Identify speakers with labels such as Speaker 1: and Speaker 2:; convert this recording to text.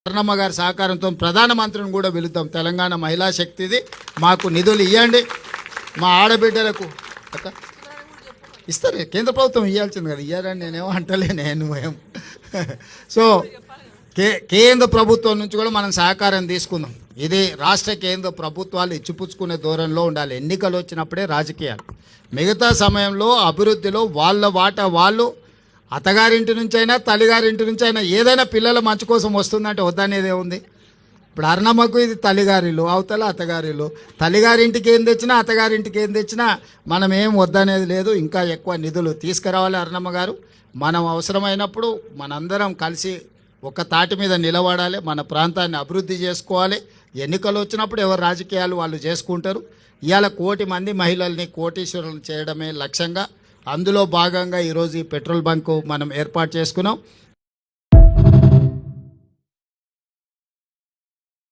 Speaker 1: అరుణమ్మ గారి సహకారంతో ప్రధానమంత్రిని కూడా వెళుతాం. తెలంగాణ మహిళా శక్తిది, మాకు నిధులు ఇవ్వండి. మా ఆడబిడ్డలకు ఇస్తారు, కేంద్ర ప్రభుత్వం ఇవ్వాల్సింది కదా, ఇవ్వాలని నేనేమో అంటలే. నేను సో కేంద్ర ప్రభుత్వం నుంచి కూడా మనం సహకారం తీసుకుందాం. ఇది రాష్ట్ర కేంద్ర ప్రభుత్వాలు ఇచ్చిపుచ్చుకునే ధోరణిలో ఉండాలి. ఎన్నికలు వచ్చినప్పుడే రాజకీయాలు, మిగతా సమయంలో అభివృద్ధిలో వాళ్ళ వాటా వాళ్ళు, అత్తగారింటి నుంచి అయినా తల్లిగారింటి నుంచి అయినా ఏదైనా పిల్లల మంచి కోసం వస్తుందంటే వద్దనేదే ఉంది. ఇప్పుడు అరుణమ్మకు ఇది తల్లిగారిలు, అవతల అత్తగారిలు. తల్లిగారింటికి ఏం తెచ్చినా అత్తగారింటికి ఏం తెచ్చినా మనం ఏం వద్దనేది లేదు. ఇంకా ఎక్కువ నిధులు తీసుకురావాలి అరుణమ్మ గారు. మనం అవసరమైనప్పుడు మనందరం కలిసి ఒక తాటి మీద నిలబడాలి, మన ప్రాంతాన్ని అభివృద్ధి చేసుకోవాలి. ఎన్నికలు వచ్చినప్పుడు ఎవరు రాజకీయాలు వాళ్ళు చేసుకుంటారు. ఇవాళ 1 కోటి మంది మహిళల్ని కోటీశ్వరులను చేయడమే లక్ష్యంగా, అందులో భాగంగా ఈరోజు ఈ పెట్రోల్ బంకు మనం ఏర్పాటు చేసుకున్నాం.